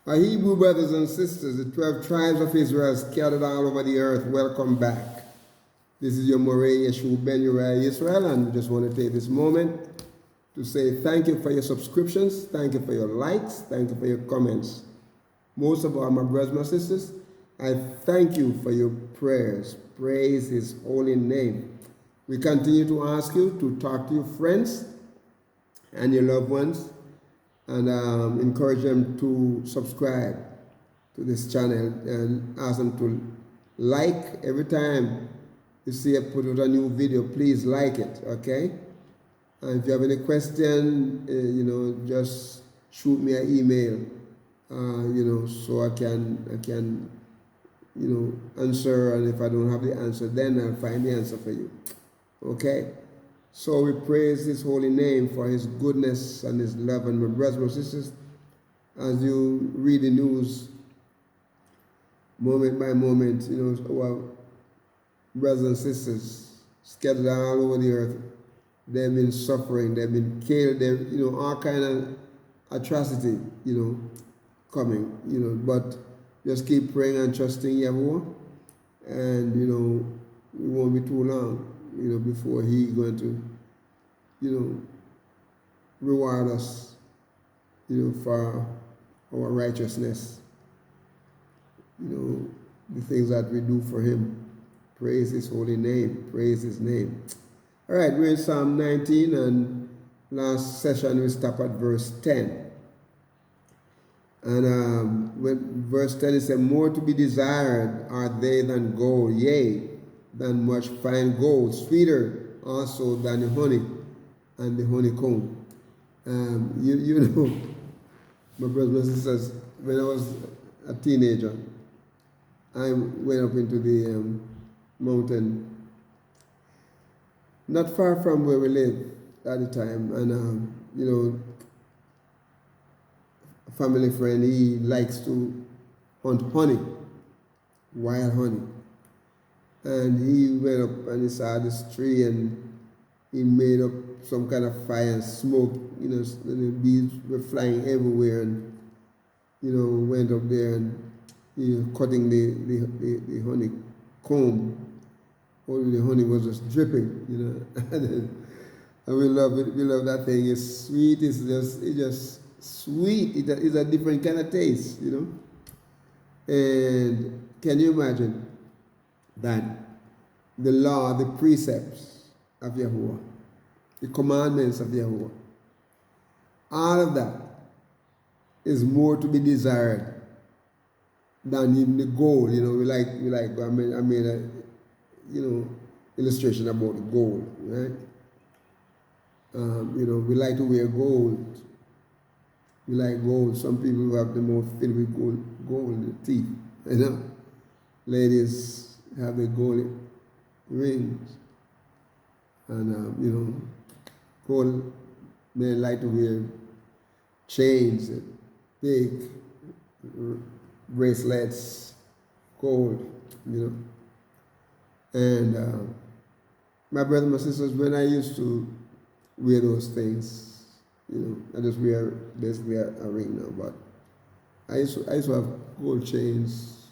Our Hebrew brothers and sisters, the 12 tribes of Israel scattered all over the earth, welcome back. This is your Moreh Yeshua Ben Uriah Israel, and we just want to take this moment to say thank you for your subscriptions, thank you for your likes, thank you for your comments. Most of all, my brothers and my sisters, I thank you for your prayers. Praise his holy name. We continue to ask you to talk to your friends and your loved ones and encourage them to subscribe to this channel and ask them to like every time you see I put out a new video. Please like it, okay? And if you have any question, just shoot me an email, so I can answer. And if I don't have the answer, then I'll find the answer for you, okay? So we praise his holy name for his goodness and his love. And my brothers and sisters, as you read the news moment by moment, our brothers and sisters scattered all over the earth, they've been suffering, they've been killed, all kind of atrocity, coming, but just keep praying and trusting Yahuwah, and, it won't be too long, before he going to, reward us, for our righteousness, the things that we do for him. Praise his holy name, praise his name. All right, we're in Psalm 19, and last session we stopped at verse 10. And when verse 10 it said, more to be desired are they than gold, yea, than much fine gold, sweeter also than the honey and the honeycomb. My brothers and sisters, when I was a teenager, I went up into the mountain, not far from where we lived at the time, and a family friend, he likes to hunt honey, wild honey. And he went up and he saw this tree, and he made up some kind of fire and smoke, the bees were flying everywhere, and, went up there and cutting the honey comb. Only the honey was just dripping, and we love it. We love that thing. It's sweet. It's just sweet. It's a different kind of taste, And can you imagine that the law, the precepts of Yahuwah, the commandments of Yahuwah, all of that is more to be desired than even the gold. We like. I made a illustration about the gold, right? We like to wear gold. We like gold. Some people have the mouth filled with gold in the teeth. Ladies have the gold rings. And, gold men like to wear chains, big bracelets, gold, And my brothers and my sisters, when I used to wear those things, I just wear basically a ring now, but I used to have gold chains,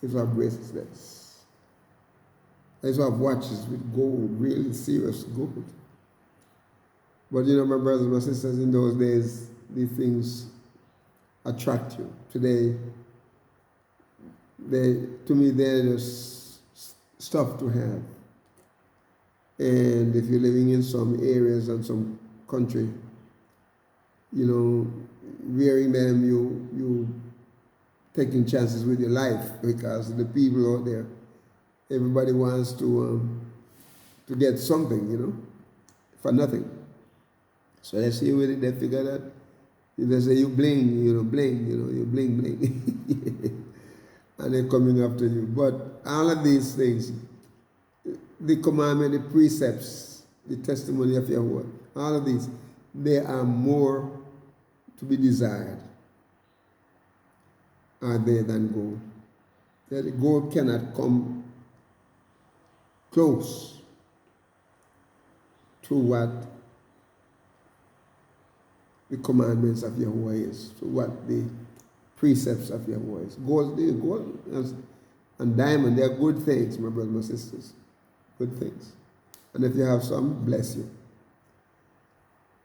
I used to have bracelets, I used to have watches with gold, really serious gold. But my brothers and my sisters, in those days, these things attract you. Today, to me, they're just stuff to have. And if you're living in some areas and some country, wearing them, you taking chances with your life, because the people out there, everybody wants to get something, for nothing. So they see with it, they figure that they say you bling, you bling bling. And they're coming after you. But all of these things, the commandment, the precepts, the testimony of Yahuwah, all of these, they are more to be desired, are they, than gold. The gold cannot come close to what the commandments of Yahuwah is, to what the precepts of Yahuwah. Gold and diamond, they are good things, my brothers and sisters. Good things. And if you have some, bless you.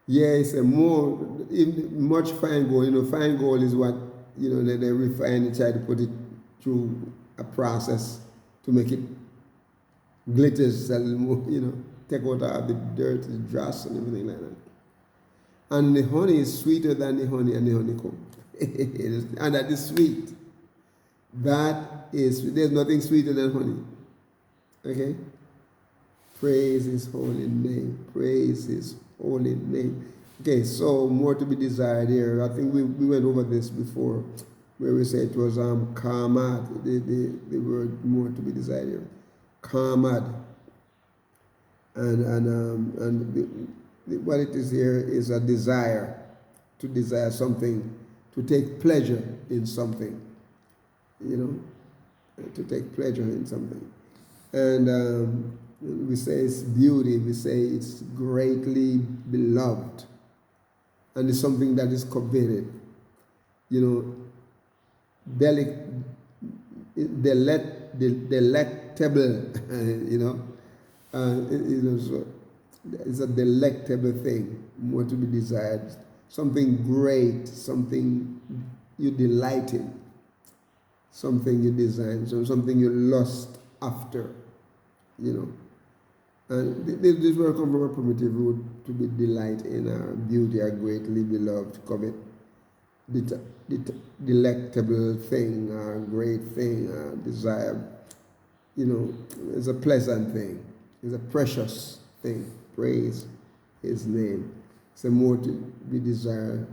Yeah, it's a much fine gold. Fine gold is what, they refine and try to put it through a process to make it glitters a little more, take out all the dirt, the dross and everything like that. And the honey is sweeter than the honey and the honeycomb. And that is sweet. There's nothing sweeter than honey. Okay? Praise his holy name. Praise his holy name. Okay, so more to be desired here. I think we went over this before, where we said it was kamad, the word more to be desired here. Kamad. And what it is here is a desire, to desire something, to take pleasure in something, to take pleasure in something. And we say it's beauty, we say it's greatly beloved, and it's something that is coveted, delectable, so it's a delectable thing, more to be desired, something great, something you delight in, something you desire, something you lust after, And this word comes from a primitive root, to be delight in beauty, a greatly beloved, covet, delectable thing, a great thing, desire. It's a pleasant thing. It's a precious thing. Praise his name. So more to be desired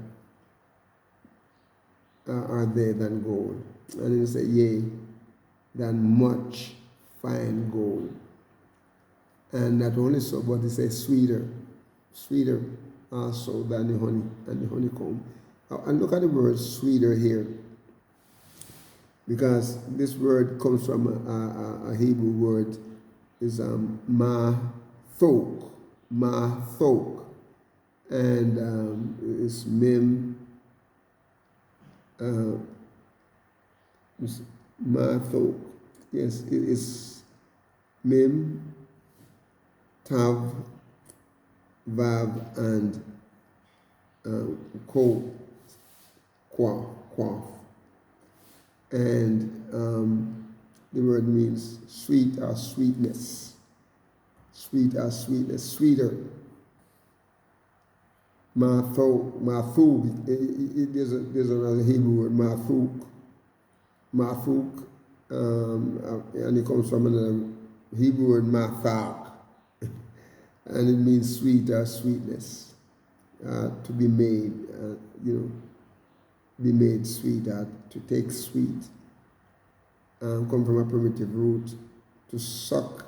are they than gold. And it says, yea, than much fine gold. And not only so, but it says sweeter also than the honey and the honeycomb. And look at the word sweeter here, because this word comes from a Hebrew word, is mathok, and it's mem, mathok. Yes, it is mem, tav, vav, and ko, quaf. And the word means sweet or sweetness. Sweet or sweetness, sweeter. Mathuk. There's another Hebrew word, mathuk. And it comes from another Hebrew word, mathak. And it means sweet or sweetness. To be made, be made sweet, to take sweet. Come from a primitive root, to suck.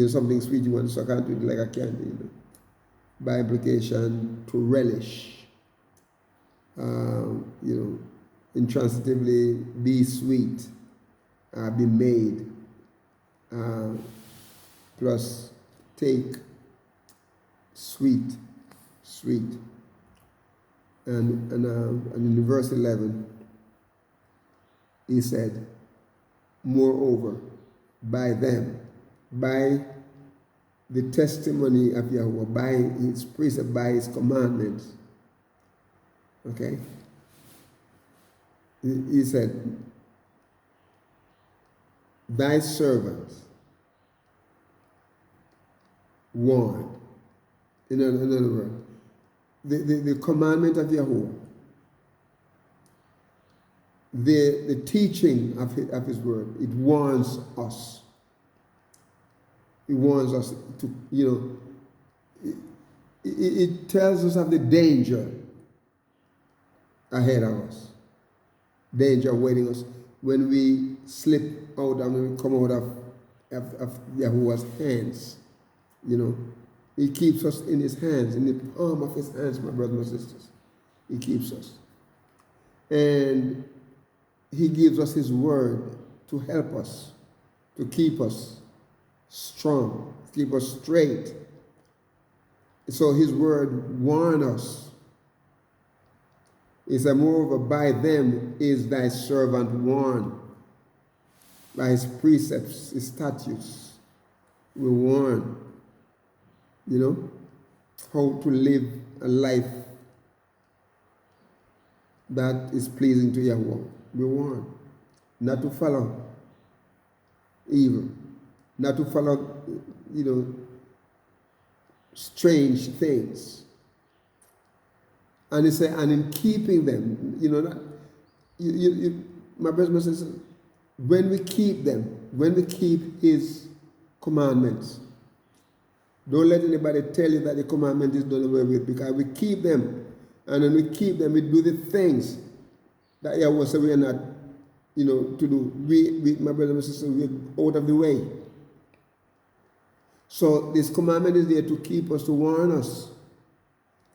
Something sweet you want to suck onto it like a candy. By implication, to relish. Intransitively be sweet, be made, plus take sweet. And in verse 11, he said, moreover, by them, by the testimony of Yahuwah, by his precept, by his commandments. Okay? He said, thy servants warned. In other words, the commandment of Yahuwah, the teaching of his word, it warns us. It warns us to, it tells us of the danger ahead of us. Danger awaiting us when we slip out and when we come out of Yahuwah's hands. He keeps us in his hands, in the palm of his hands, my brothers and sisters. He keeps us. And he gives us his word to help us, to keep us strong, keep us straight. So his word warns us He said, moreover, by them is thy servant warned, by his precepts, his statutes. We warn, you know, how to live a life that is pleasing to Yahweh. We warn not to follow evil, not to follow, you know, strange things. And he said, and in keeping them, you know, my brothers and sisters, when we keep them, when we keep his commandments, don't let anybody tell you that the commandment is done away with, because we keep them. And when we keep them, we do the things that Yahweh said we are not, you know, to do. We, my brothers and sisters, we're out of the way. So this commandment is there to keep us, to warn us.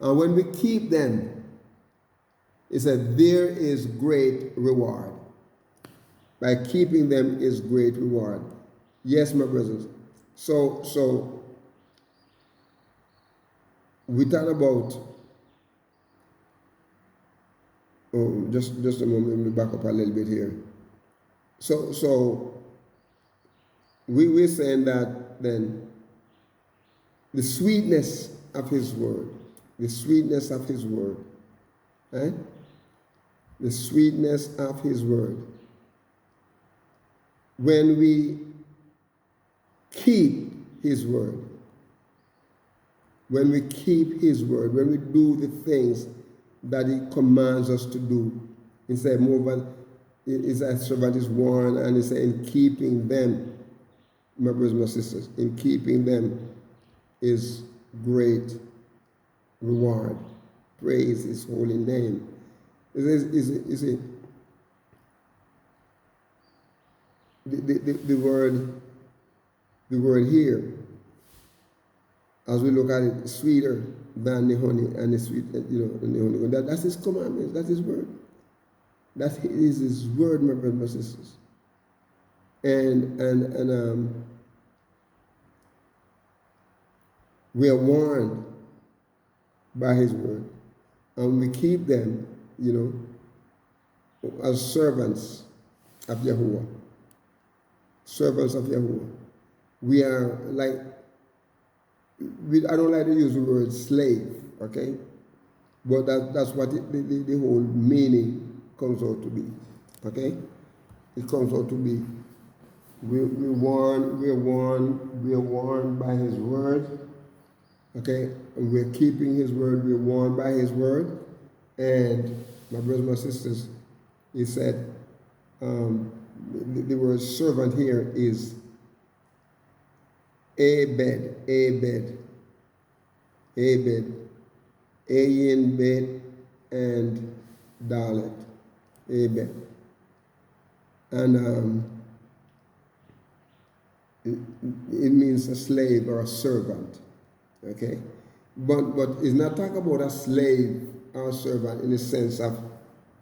And when we keep them, it said there is great reward. By keeping them is great reward. Yes, my brothers. So we talk about, just a moment, let me back up a little bit here. So we're saying that then the sweetness of his word, the sweetness of his word, right? The sweetness of his word. When we keep his word, when we keep his word, when we do the things that he commands us to do, he said, moreover, his servant is warned, and he said, in keeping them, my brothers and my sisters, in keeping them is great reward. Praise his holy name. You see, the word here, as we look at it, sweeter than the honey and the sweet, you know, and the honey. That's his commandments. That's his word. That is his word, my brothers and my sisters. And we are warned by his word, and we keep them, you know, as servants of Yahuwah. Servants of Yahuwah. We are like, I don't like to use the word slave, okay? But that's what the whole meaning comes out to be, okay? It comes out to be, we're warned by his word, okay? And we're keeping his word, we're warned by his word. And my brothers and my sisters, he said, the word servant here is Abed, Ayin, Bet, and Dalet, Abed. And it means a slave or a servant, okay? But it's not talking about a slave or a servant in the sense of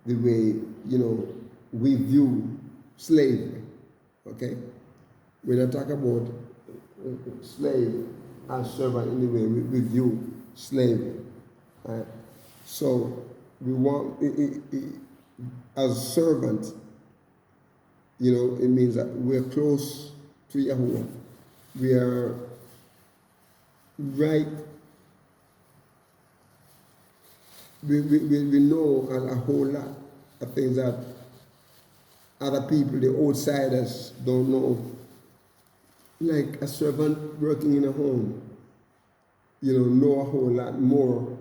the way, you know, we view slavery, okay? We're not talking about slave as servant in the way we view slavery. Right? So we want, as servant, you know, it means that we're close to Yahuwah. We are right. We know a whole lot of things that other people, the outsiders, don't know. Like a servant working in a home, you know a whole lot more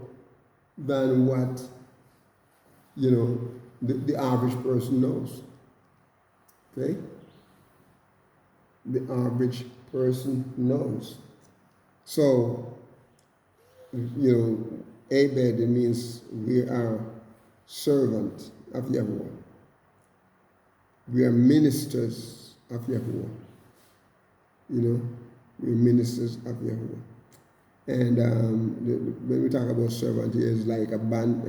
than what, you know, the average person knows. Okay? The average person knows. So, you know, Abed, it means we are servants of Yahuwah. We are ministers of Yahuwah. You know, we're ministers of Yahuwah. And when we talk about servant here, it's like a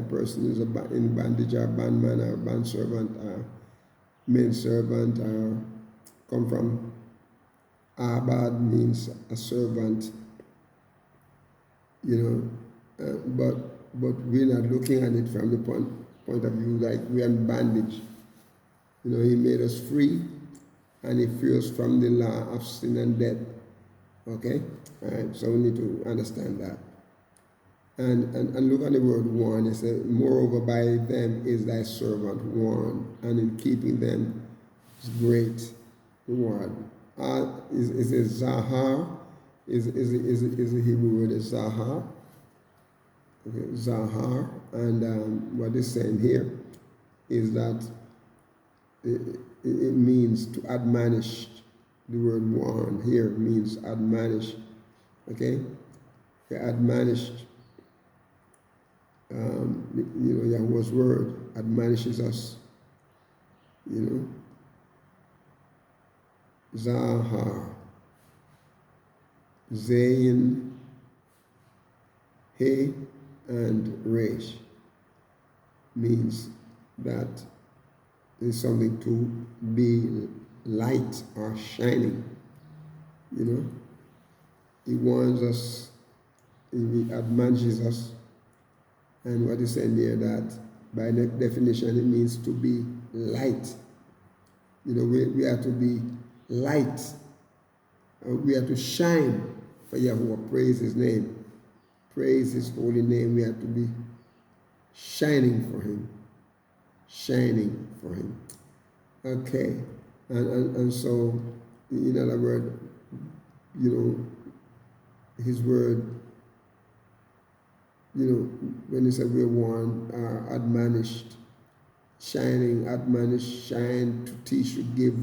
person is in bondage, or a bondman, or a bond servant, or main servant, or come from Abad means a servant, you know, but we're not looking at it from the point of view, like we are in bondage. You know, he made us free, and he freed us from the law of sin and death. Okay? All right, so we need to understand that. And look at the word warn. It says, moreover, by them is thy servant warned, and in keeping them is great reward. Is it Zahar? Is the Hebrew word is Zahar? Okay, Zahar. And what it's saying here is that it means to admonish. The word warn here means admonish. Okay? Admonished. You know, Yahuwah's word admonishes us. You know, Zahar, Zayin, He, and Resh means that there's something to be light or shining. You know, he warns us, he admonishes us. And what is saying there that by definition it means to be light. You know, we are to be light. We are to shine for Yahuwah. Praise his name. Praise his holy name. We are to be shining for him. Shining for him. Okay. And so, in other words, you know, his word, you know, when he said we're warned, are admonished, shining, admonish, shine, to teach, to give.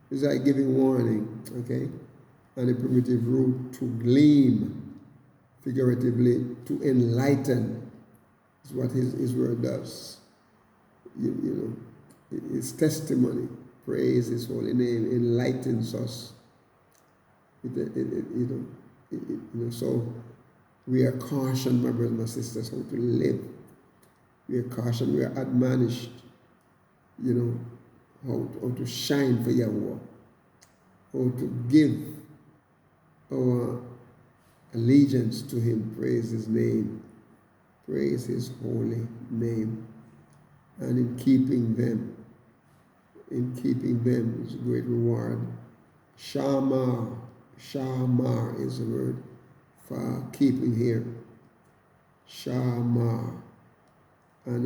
It's like giving warning, okay? And the primitive root, to gleam, figuratively, to enlighten, is what his word does. You know, his testimony, praise his holy name, enlightens us. You know, so we are cautioned, my brothers and my sisters, how to live. We are cautioned, we are admonished, you know, how to shine for Yahuwah, how to give our allegiance to him, praise his name, praise his holy name. And in keeping them is a great reward. Shamar is the word for keeping here. Shamar. And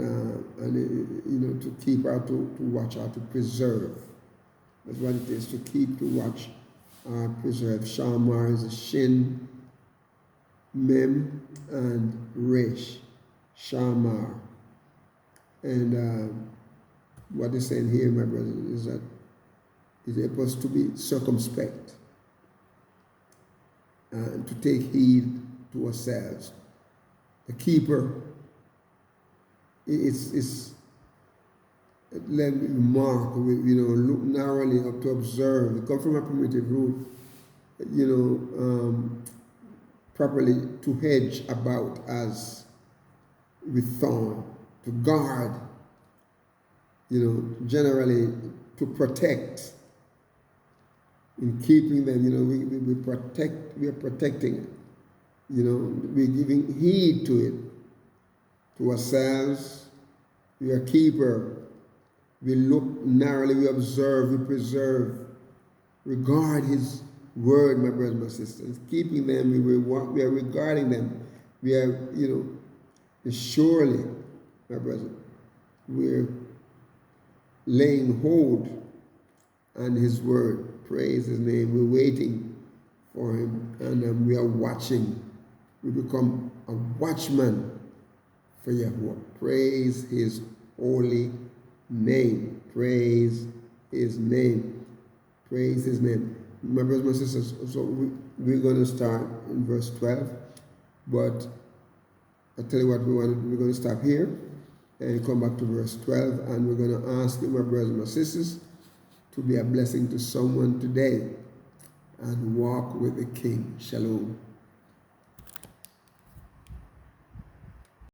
you know, to keep out, to watch out, to preserve. That's what it is, to keep, to watch, preserve. Shamar is a shin, mem, and resh. Shamar. And what they're saying here, my brothers, is that it's supposed to be circumspect and to take heed to ourselves. The keeper is let me mark, you know, look narrowly up to observe. It comes from a primitive root, you know, properly to hedge about as with thorn, to guard, you know, generally to protect. In keeping them, you know, we are protecting it. You know, we're giving heed to it, to ourselves. We are keeper. We look narrowly, we observe, we preserve, regard his word, my brothers and my sisters. Keeping them, we are regarding them. We are, you know, surely, my brother, we're laying hold on his word. Praise his name. We're waiting for him, and we are watching. We become a watchman for Yahuwah. Praise his holy name. Praise his name. Praise his name. My brothers and sisters, so we're going to start in verse 12, but I'll tell you what, we're going to stop here and come back to verse 12, and we're going to ask you, my brothers and my sisters, to be a blessing to someone today and walk with the King. Shalom.